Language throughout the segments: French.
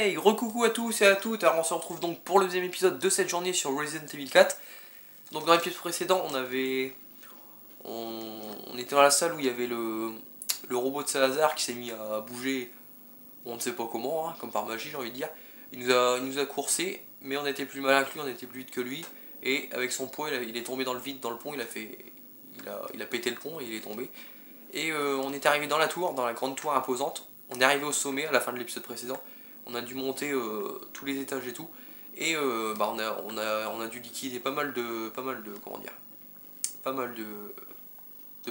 Hey, recoucou à tous et à toutes, alors on se retrouve donc pour le deuxième épisode de cette journée sur Resident Evil 4. Donc dans l'épisode précédent, on était dans la salle où il y avait le robot de Salazar qui s'est mis à bouger, on ne sait pas comment, hein, comme par magie j'ai envie de dire. Il nous a coursé, mais on était plus malin que lui, on était plus vite que lui, et avec son poids, il est tombé dans le vide, dans le pont, il a pété le pont et il est tombé. Et on est arrivé dans la tour, dans la grande tour imposante, on est arrivé au sommet à la fin de l'épisode précédent. On a dû monter tous les étages et tout, et on a dû liquider pas mal de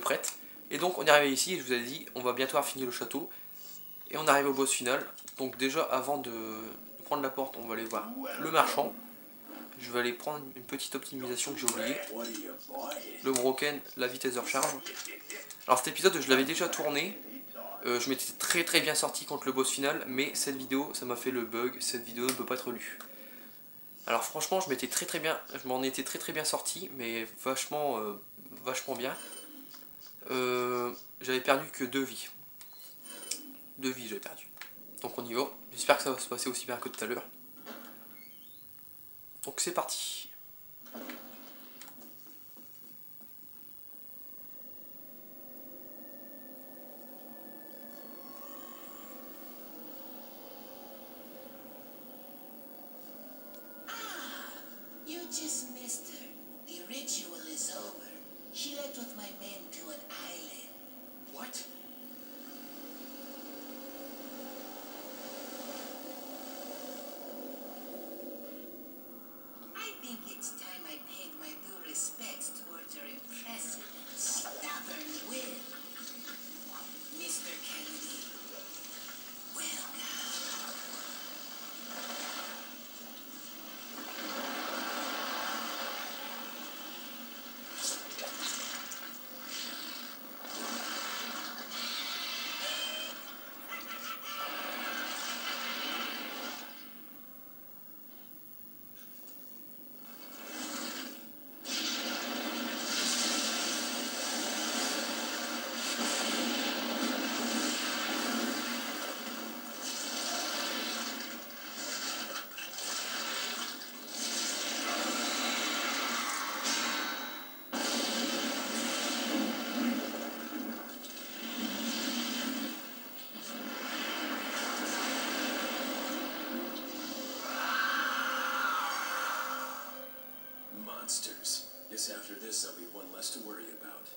prêtres. Et donc on est arrivé ici, et je vous avais dit, on va bientôt avoir fini le château, et on arrive au boss final. Donc déjà avant de prendre la porte, on va aller voir le marchand. Je vais aller prendre une petite optimisation que j'ai oubliée. Le broken, la vitesse de recharge. Alors cet épisode je l'avais déjà tourné. Je m'étais très bien sorti contre le boss final, mais cette vidéo, ça m'a fait le bug, cette vidéo ne peut pas être lue. Alors franchement, je m'en étais très bien sorti, mais vachement bien. J'avais perdu que 2 vies. 2 vies j'avais perdu. Donc on y va. J'espère que ça va se passer aussi bien que tout à l'heure. Donc c'est parti. Just missed her. The ritual is over. She left with my men to an island. What? I think it's time I paid my due respects towards her impressive and stubborn will. Mr. Kennedy, welcome. Monsters. Guess after this there'll be one less to worry about.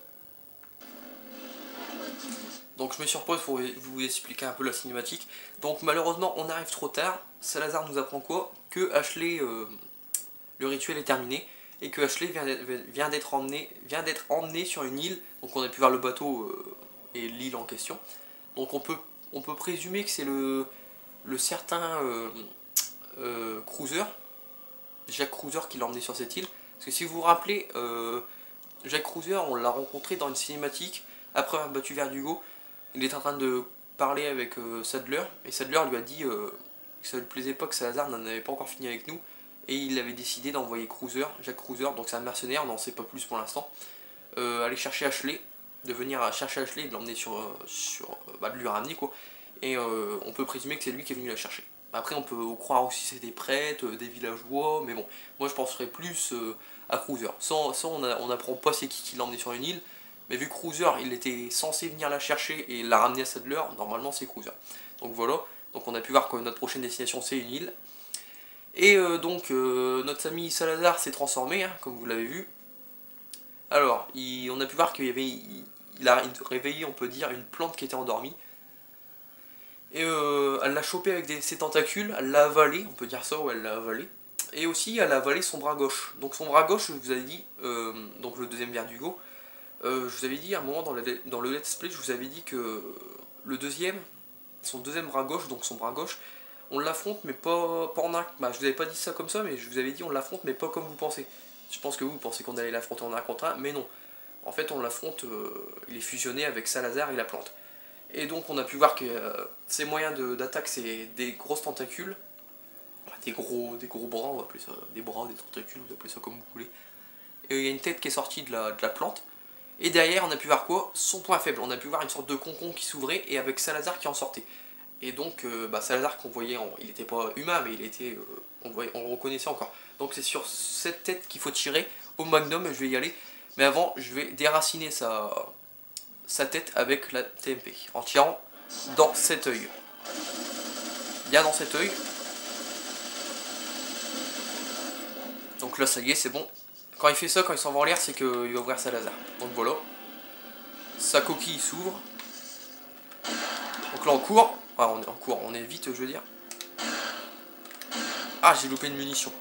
Donc je me suis repose pour vous expliquer un peu la cinématique. Donc malheureusement on arrive trop tard. Salazar nous apprend quoi? Que Ashley, le rituel est terminé, et que Ashley vient d'être emmené sur une île. Donc on a pu voir le bateau et l'île en question. Donc on peut présumer que c'est le certain Cruiser, Jack Cruiser, qui l'a emmené sur cette île. Parce que si vous vous rappelez, Jack Cruiser, on l'a rencontré dans une cinématique après avoir battu Verdugo. Il était en train de parler avec Sadler, et Sadler lui a dit que ça lui plaisait pas que Salazar n'en avait pas encore fini avec nous, et il avait décidé d'envoyer Jack Cruiser, donc c'est un mercenaire, on n'en sait pas plus pour l'instant, aller chercher Ashley, de venir chercher Ashley et de l'emmener de lui ramener quoi, et on peut présumer que c'est lui qui est venu la chercher. Après on peut croire aussi que c'est des prêtres, des villageois, mais bon, moi je penserais plus à Cruiser. On n'apprend pas c'est qui l'a emmené sur une île, mais vu que Cruiser il était censé venir la chercher et la ramener à Sadler, normalement c'est Cruiser. Donc voilà, donc on a pu voir que notre prochaine destination c'est une île. Et notre ami Salazar s'est transformé, hein, comme vous l'avez vu. Alors, on a pu voir il a réveillé, on peut dire, une plante qui était endormie. Et elle l'a chopé avec ses tentacules, elle l'a avalé, on peut dire ça, ou elle l'a avalé. Et aussi elle a avalé son bras gauche. Donc son bras gauche, je vous avais dit, donc le deuxième Verdugo, je vous avais dit à un moment dans le let's play, je vous avais dit que son deuxième bras gauche, donc son bras gauche, on l'affronte mais pas en un. Bah, je vous avais pas dit ça comme ça, mais je vous avais dit on l'affronte mais pas comme vous pensez. Je pense que vous pensez qu'on allait l'affronter en un contre un, mais non. En fait on l'affronte, il est fusionné avec Salazar et la plante. Et donc on a pu voir que ses moyens d'attaque c'est des grosses tentacules, des gros bras, on va appeler ça des bras, des tentacules, vous appelez ça comme vous voulez. Et il y a une tête qui est sortie de la plante. Et derrière on a pu voir quoi? Son point faible, on a pu voir une sorte de concombre qui s'ouvrait et avec Salazar qui en sortait. Et donc Salazar qu'on voyait, il n'était pas humain, mais il était, on le reconnaissait encore. Donc c'est sur cette tête qu'il faut tirer. Au magnum, je vais y aller. Mais avant, je vais déraciner sa tête avec la TMP. En tirant dans cet œil. Bien dans cet œil. Donc là, ça y est, c'est bon. Quand il fait ça, quand il s'en va en l'air, c'est qu'il va ouvrir Salazar. Donc voilà. Sa coquille s'ouvre. Donc là, on court. Ah, on est en cours, on est vite, je veux dire. Ah, j'ai loupé une munition.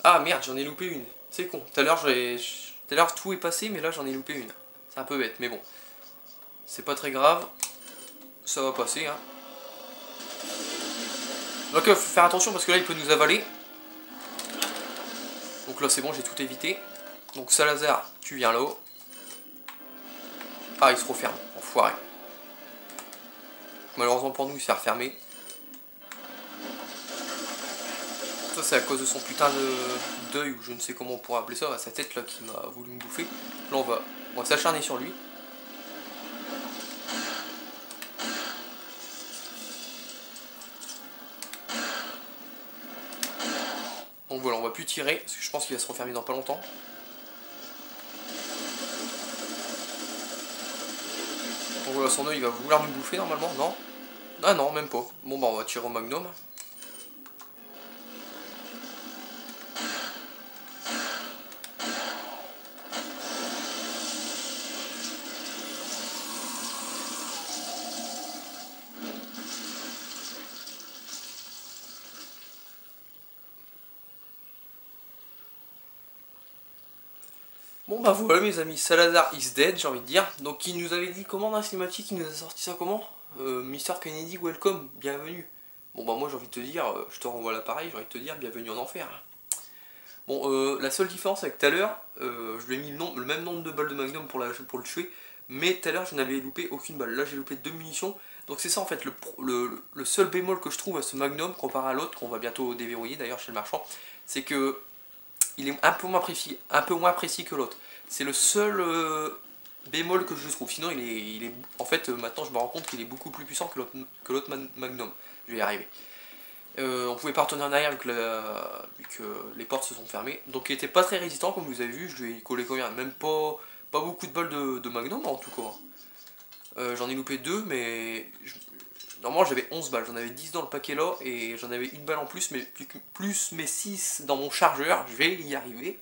Ah merde, j'en ai loupé une. C'est con. Tout à l'heure, tout est passé, mais là, j'en ai loupé une. C'est un peu bête, mais bon. C'est pas très grave. Ça va passer, hein. Donc, faut faire attention parce que là, il peut nous avaler. Donc là, c'est bon, j'ai tout évité. Donc, Salazar, tu viens là-haut. Ah, il se referme. Enfoiré. Malheureusement pour nous, il s'est refermé. Ça, c'est à cause de son putain de d'œil, ou je ne sais comment on pourrait appeler ça, sa tête là qui m'a voulu me bouffer. Là, on va s'acharner sur lui. Donc voilà, on va plus tirer, parce que je pense qu'il va se refermer dans pas longtemps. Donc voilà, son œil, il va vouloir nous bouffer normalement, non? Ah non, même pas. Bon bah on va tirer au magnum. Bon bah voilà mes amis, Salazar is dead, j'ai envie de dire. Donc il nous avait dit comment dans la cinématique, il nous a sorti ça comment Mr. Kennedy, welcome, bienvenue. Bon bah moi j'ai envie de te dire, je te renvoie l'appareil, j'ai envie de te dire bienvenue en enfer. Bon, la seule différence avec tout à l'heure, je lui ai mis le même nombre de balles de magnum pour le tuer, mais tout à l'heure je n'avais loupé aucune balle. Là j'ai loupé 2 munitions, donc c'est ça en fait le seul bémol que je trouve à ce magnum comparé à l'autre, qu'on va bientôt déverrouiller d'ailleurs chez le marchand, c'est que il est un peu moins précis que l'autre. C'est le seul bémol que je trouve. Sinon, en fait, maintenant je me rends compte qu'il est beaucoup plus puissant que l'autre Magnum. Je vais y arriver. On pouvait pas retourner en arrière vu que les portes se sont fermées. Donc il était pas très résistant comme vous avez vu. Je lui ai collé combien? Même pas beaucoup de balles de Magnum en tout cas. J'en ai loupé 2, mais normalement j'avais 11 balles, j'en avais 10 dans le paquet là, et j'en avais une balle en plus, mais plus mes 6 dans mon chargeur, je vais y arriver.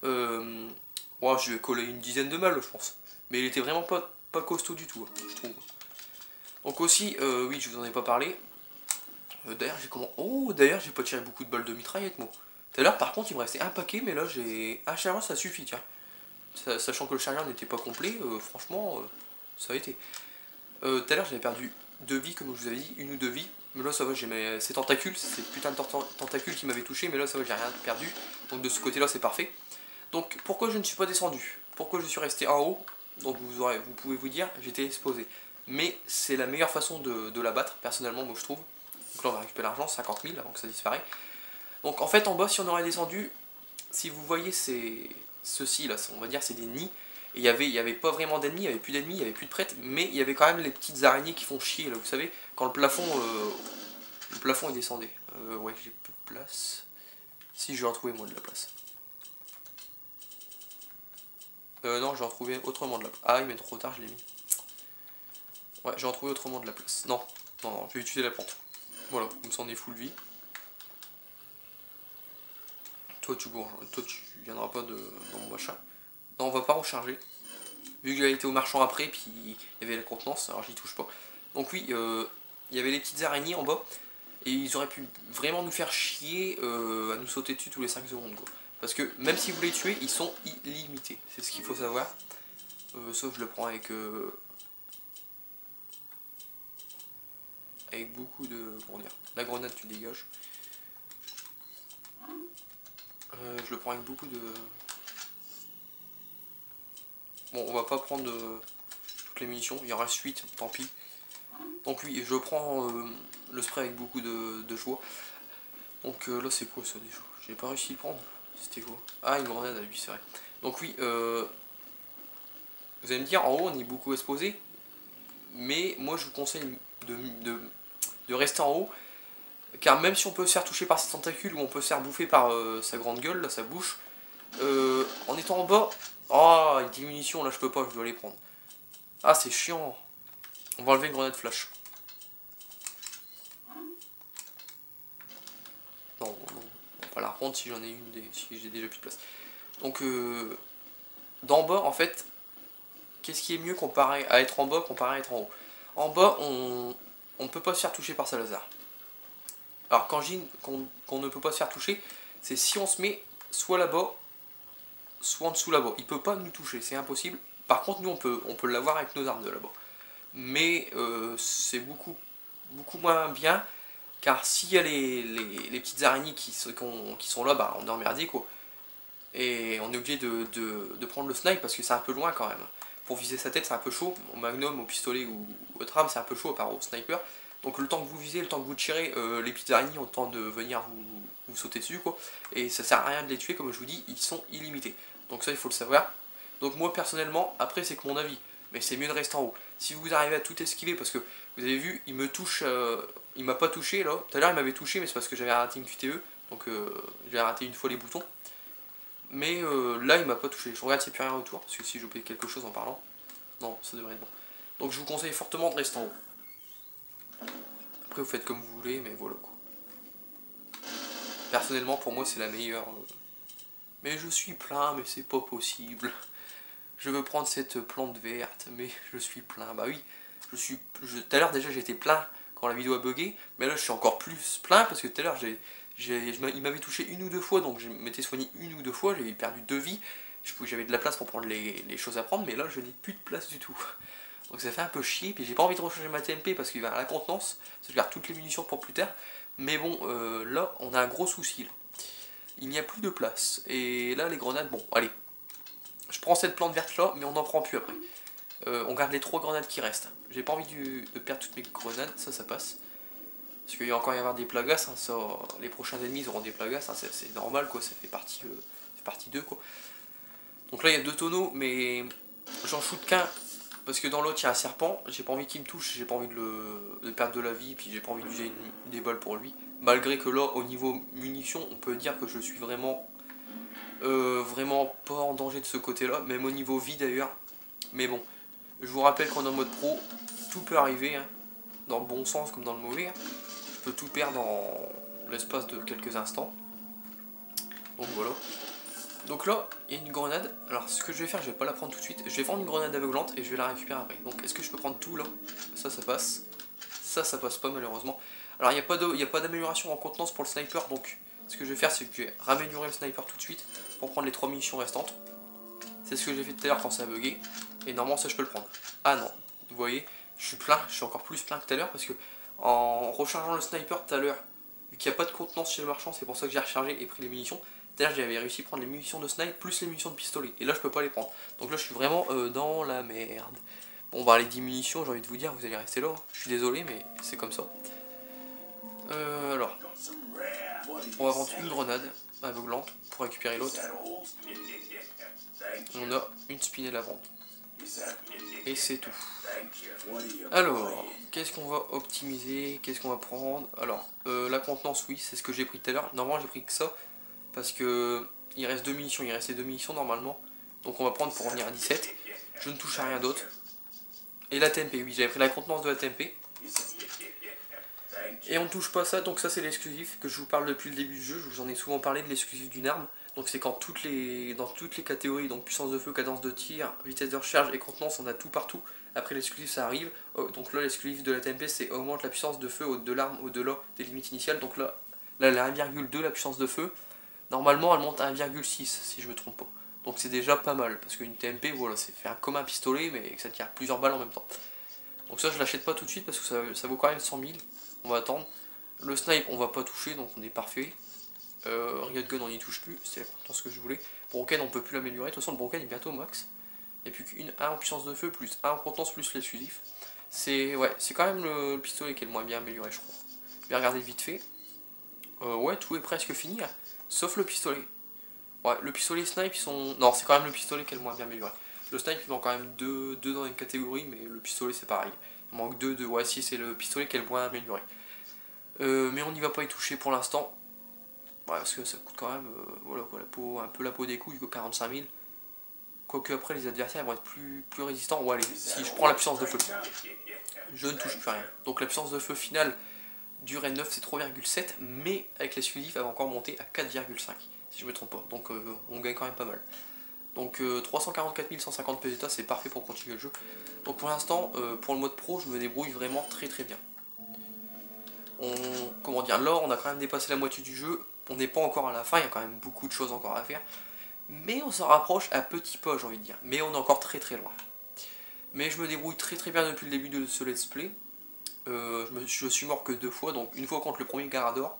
Ouais, je vais coller une dizaine de balles, je pense. Mais il était vraiment pas costaud du tout, je trouve. Donc aussi, oui, je vous en ai pas parlé. D'ailleurs, j'ai pas tiré beaucoup de balles de mitraillette, moi. Tout à l'heure, par contre, il me restait un paquet, mais là, j'ai un chargeur, ça suffit, tiens. Sachant que le chargeur n'était pas complet, franchement, ça a été. Tout à l'heure, j'avais perdu 2 vies, comme je vous avais dit, 1 ou 2 vies. Mais là, ça va, j'ai ces tentacules, ces putains de tentacules qui m'avaient touché, mais là, ça va, j'ai rien perdu. Donc de ce côté-là, c'est parfait. Donc, pourquoi je ne suis pas descendu? Pourquoi je suis resté en haut? Donc vous pouvez vous dire, j'étais exposé. Mais c'est la meilleure façon de la battre, personnellement, moi je trouve. Donc là, on va récupérer l'argent, 50 000 avant que ça disparaisse. Donc en fait, en bas, si on aurait descendu, si vous voyez ceci là, on va dire c'est des nids. Et il y avait pas vraiment d'ennemis, il n'y avait plus d'ennemis, il n'y avait plus de prêtres, mais il y avait quand même les petites araignées qui font chier là, vous savez, quand le plafond est descendu. Ouais, j'ai plus de place. Si, je vais retrouver moi de la place. Non, j'ai retrouvé autrement de la place. Ah, mais trop tard, je l'ai mis. Ouais, j'ai retrouvé autrement de la place. Non, je vais utiliser la plante. Voilà, comme ça on est full vie. Toi, tu viendras pas dans mon machin. Non, on va pas recharger. Vu que j'avais été au marchand après, puis il y avait la contenance, alors j'y touche pas. Donc oui, il y avait les petites araignées en bas, et ils auraient pu vraiment nous faire chier à nous sauter dessus tous les 5 secondes, quoi. Parce que même si vous les tuez, ils sont illimités, c'est ce qu'il faut savoir. Sauf je le prends avec beaucoup de... comment dire, la grenade tu dégages. Je le prends avec beaucoup de... Bon, on va pas prendre toutes les munitions, il y en reste 8, tant pis. Donc oui, je prends le spray avec beaucoup de joie. Donc là c'est quoi ça déjà? J'ai pas réussi à le prendre. C'était quoi? Ah, une grenade à lui, c'est vrai. Donc oui, vous allez me dire, en haut on est beaucoup exposé. mais moi je vous conseille de rester en haut, car même si on peut se faire toucher par ses tentacules ou on peut se faire bouffer par sa grande gueule, là, sa bouche, en étant en bas, oh, avec 10 munitions, là je peux pas, je dois les prendre. Ah, c'est chiant. On va enlever une grenade flash. Non, non, on va pas la reprendre si j'en ai une, si j'ai déjà plus de place. Donc, d'en bas, en fait, qu'est-ce qui est mieux comparé à être en bas comparé à être en haut? En bas, on ne peut pas se faire toucher par Salazar. Alors, quand je dis qu'on ne peut pas se faire toucher, c'est si on se met soit là-bas, soit en dessous là-bas. Il peut pas nous toucher, c'est impossible. Par contre, nous, on peut l'avoir avec nos armes de là-bas. Mais c'est beaucoup moins bien, car s'il y a les petites araignées qui sont là, bah, on est emmerdé, quoi. Et on est obligé de prendre le snipe parce que c'est un peu loin quand même. Pour viser sa tête, c'est un peu chaud. Au magnum, au pistolet ou au tram, c'est un peu chaud, à part au sniper. Donc le temps que vous visez, le temps que vous tirez, les petites araignées ont le temps de venir vous sauter dessus, quoi. Et ça sert à rien de les tuer, comme je vous dis, ils sont illimités. Donc ça, il faut le savoir. Donc moi, personnellement, après, c'est que mon avis. Mais c'est mieux de rester en haut. Si vous arrivez à tout esquiver, parce que vous avez vu, il me touche, il m'a pas touché là. Tout à l'heure, il m'avait touché, mais c'est parce que j'avais raté une QTE. Donc j'ai raté une fois les boutons. Mais là, il m'a pas touché. Je regarde s'il n'y a plus rien autour, parce que si j'oublie quelque chose en parlant. Non, ça devrait être bon. Donc je vous conseille fortement de rester en haut. Après, vous faites comme vous voulez, mais voilà quoi. Personnellement, pour moi, c'est la meilleure. Mais je suis plein, mais c'est pas possible. Je veux prendre cette plante verte, mais je suis plein. Bah oui, tout à l'heure déjà j'étais plein quand la vidéo a bugué, mais là je suis encore plus plein parce que tout à l'heure il m'avait touché une ou deux fois, donc je m'étais soigné une ou deux fois, j'ai perdu 2 vies. J'avais de la place pour prendre les choses à prendre, mais là je n'ai plus de place du tout. Donc ça fait un peu chier, puis j'ai pas envie de recharger ma TMP parce qu'il va à la contenance, parce que je garde toutes les munitions pour plus tard. Mais bon, là on a un gros souci. Là. Il n'y a plus de place. Et là les grenades, bon, allez. Je prends cette plante verte là, mais on n'en prend plus après. On garde les 3 grenades qui restent. J'ai pas envie de perdre toutes mes grenades, ça passe. Parce qu'il va encore y avoir des plagas, hein, ça, les prochains ennemis ils auront des plagas, hein, c'est normal quoi, ça fait partie d'eux quoi. Donc là il y a 2 tonneaux, mais j'en shoot qu'un. Parce que dans l'autre il y a un serpent, j'ai pas envie qu'il me touche, j'ai pas envie de perdre de la vie, puis j'ai pas envie d'user des balles pour lui. Malgré que là, au niveau munitions, on peut dire que je suis vraiment pas en danger de ce côté-là, même au niveau vie d'ailleurs. Mais bon, je vous rappelle qu'on est en mode pro, tout peut arriver, hein, dans le bon sens comme dans le mauvais. Hein. Je peux tout perdre en l'espace de quelques instants. Donc voilà. Donc là, il y a une grenade. Alors ce que je vais faire, je vais pas la prendre tout de suite. Je vais prendre une grenade aveuglante et je vais la récupérer après. Donc est-ce que je peux prendre tout là? Ça passe. Ça passe pas malheureusement. Alors il n'y a pas d'amélioration en contenance pour le sniper, donc ce que je vais faire, c'est que je vais raméliorer le sniper tout de suite pour prendre les 3 munitions restantes. C'est ce que j'ai fait tout à l'heure quand ça a bugué. Et normalement ça je peux le prendre. Ah non, vous voyez, je suis plein, je suis encore plus plein que tout à l'heure parce que en rechargeant le sniper tout à l'heure, vu qu'il n'y a pas de contenance chez le marchand, c'est pour ça que j'ai rechargé et pris les munitions. Tout à l'heure j'avais réussi à prendre les munitions de snipe plus les munitions de pistolet. Et là je peux pas les prendre. Donc là je suis vraiment dans la merde. Bon bah les 10 munitions, j'ai envie de vous dire, vous allez rester là. Je suis désolé mais c'est comme ça. Alors, on va vendre une grenade aveuglante pour récupérer l'autre. On a une spinelle à vendre. Et c'est tout. Alors, qu'est-ce qu'on va optimiser? Qu'est-ce qu'on va prendre? Alors, la contenance, oui, c'est ce que j'ai pris tout à l'heure. Normalement, j'ai pris que ça. Parce que il reste 2 munitions. Il restait 2 munitions normalement. Donc on va prendre pour revenir à 17. Je ne touche à rien d'autre. Et la TMP, oui, j'avais pris la contenance de la TMP. Et on ne touche pas ça, donc ça c'est l'exclusif que je vous parle depuis le début du jeu. Je vous en ai souvent parlé de l'exclusif d'une arme. Donc c'est quand dans toutes les catégories, donc puissance de feu, cadence de tir, vitesse de recharge et contenance, on a tout partout. Après l'exclusif ça arrive. Donc là l'exclusif de la TMP c'est augmente la puissance de feu de l'arme au-delà des limites initiales. Donc là elle a 1,2 la puissance de feu. Normalement elle monte à 1,6 si je me trompe pas. Donc c'est déjà pas mal, parce qu'une TMP voilà, c'est fait comme un pistolet mais que ça tire plusieurs balles en même temps. Donc ça je l'achète pas tout de suite parce que ça vaut quand même 100 000. On va attendre. Le snipe on va pas toucher donc on est parfait. Riot Gun on n'y touche plus, c'est ce que je voulais. Broken on peut plus l'améliorer, de toute façon le Broken est bientôt au max. Il n'y a plus qu'une 1 en puissance de feu plus 1 en contenance plus l'exclusif. C'est quand même le pistolet qui est le moins bien amélioré je crois. Je vais regarder vite fait. Ouais tout est presque fini hein, sauf le pistolet. Ouais le pistolet snipe ils sont... Non c'est quand même le pistolet qui est le moins bien amélioré. Le snipe il vend quand même deux dans une catégorie mais le pistolet c'est pareil. Il manque 2 de... Ouais, si c'est le pistolet qui est le moins amélioré. Mais on n'y va pas y toucher pour l'instant. Ouais, parce que ça coûte quand même, voilà quoi, un peu la peau des couilles, 45 000. Quoique après les adversaires vont être plus résistants. Ouais, allez, si je prends la puissance de feu, je ne touche plus rien. Donc la puissance de feu finale du Raid 9 c'est 3,7, mais avec l'exclusif elle va encore monter à 4,5, si je me trompe pas. Donc on gagne quand même pas mal. Donc 344 150 pesetas, c'est parfait pour continuer le jeu. Donc pour l'instant, pour le mode pro, je me débrouille vraiment très bien. Comment dire, là on a quand même dépassé la moitié du jeu. On n'est pas encore à la fin, il y a quand même beaucoup de choses encore à faire. Mais on s'en rapproche à petits pas, j'ai envie de dire. Mais on est encore très loin. Mais je me débrouille très bien depuis le début de ce let's play. Je suis mort que 2 fois, donc une fois contre le premier Garador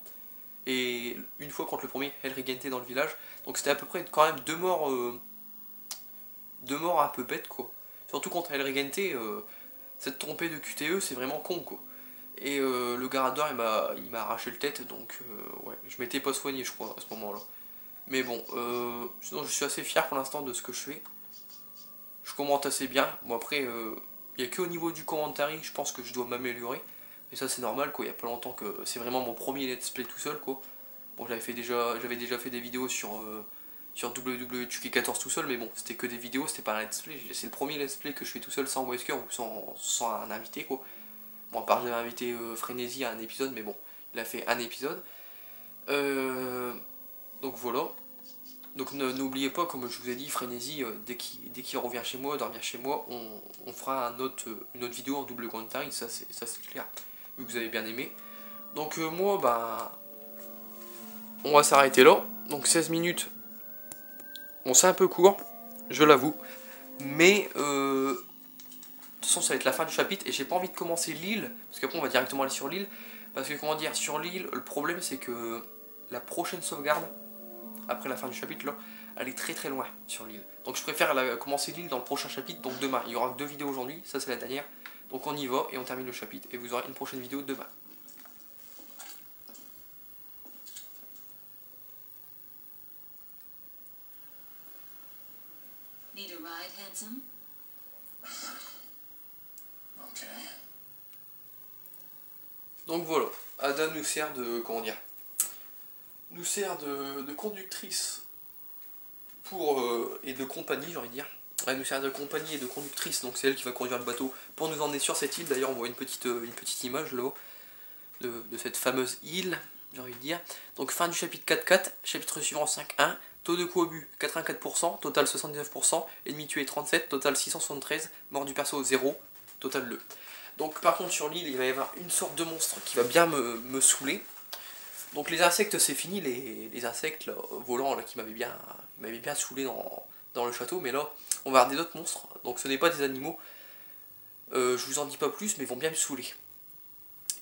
et une fois contre le premier Helrigente dans le village. Donc c'était à peu près quand même 2 morts un peu bêtes quoi. Surtout contre Helrigente, cette trompée de QTE c'est vraiment con quoi. Et le Garador il m'a arraché le tête, donc ouais, je m'étais pas soigné je crois à ce moment là. Mais bon, sinon je suis assez fier pour l'instant de ce que je fais. Je commente assez bien, bon après il n'y a que au niveau du commentaire, je pense que je dois m'améliorer. Et ça c'est normal quoi, il y a pas longtemps que c'est vraiment mon premier let's play tout seul quoi. Bon j'avais déjà fait des vidéos sur WWE 2K14 tout seul, mais bon c'était que des vidéos, c'était pas un let's play. C'est le premier let's play que je fais tout seul sans Wesker ou sans un invité quoi. Bon à part j'avais invité Frénésie à un épisode, mais bon il a fait un épisode. Donc voilà. Donc n'oubliez pas, comme je vous ai dit, Frénésie, dès qu'il revient chez moi, dormir chez moi, on fera une autre vidéo en double commentary, ça c'est clair, vu que vous avez bien aimé. Donc moi, bah, on va s'arrêter là. Donc 16 minutes, bon c'est un peu court, je l'avoue, mais de toute façon ça va être la fin du chapitre, et j'ai pas envie de commencer l'île, parce qu'après on va directement aller sur l'île, parce que comment dire, sur l'île, le problème c'est que la prochaine sauvegarde, après la fin du chapitre là, elle est très loin sur l'île. Donc je préfère commencer l'île dans le prochain chapitre, donc demain. Il y aura 2 vidéos aujourd'hui, ça c'est la dernière. Donc on y va et on termine le chapitre et vous aurez une prochaine vidéo demain. Need a ride, handsome? Okay. Donc voilà, Ada nous sert de, comment dire, nous sert de conductrice et de compagnie, j'ai envie de dire. Elle nous sert de compagnie et de conductrice, donc c'est elle qui va conduire le bateau pour nous emmener sur cette île. D'ailleurs on voit une petite image là-haut de cette fameuse île, j'ai envie de dire. Donc fin du chapitre 4.4, chapitre suivant 5.1, taux de coup au but 84%, total 79%, ennemi tué 37, total 673, mort du perso 0, total 2. Donc par contre sur l'île il va y avoir une sorte de monstre qui va bien me saouler. Donc les insectes c'est fini, les insectes là, volants là, qui m'avaient bien saoulé dans le château, mais là on va avoir des autres monstres, donc ce n'est pas des animaux, je vous en dis pas plus, mais ils vont bien me saouler.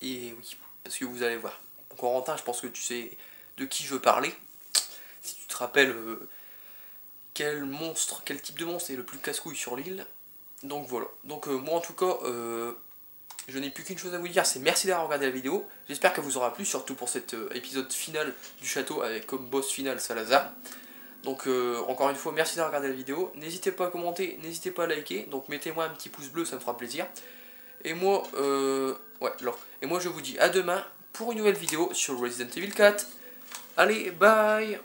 Et oui, parce que vous allez voir. Donc Corentin, je pense que tu sais de qui je veux parler, si tu te rappelles quel type de monstre est le plus casse-couille sur l'île. Donc voilà, donc moi en tout cas, je n'ai plus qu'une chose à vous dire, c'est merci d'avoir regardé la vidéo. J'espère qu'elle vous aura plu, surtout pour cet épisode final du château avec comme boss final Salazar. Donc encore une fois, merci d'avoir regardé la vidéo. N'hésitez pas à commenter, n'hésitez pas à liker. Donc mettez-moi un petit pouce bleu, ça me fera plaisir. Et moi, je vous dis à demain pour une nouvelle vidéo sur Resident Evil 4. Allez, bye!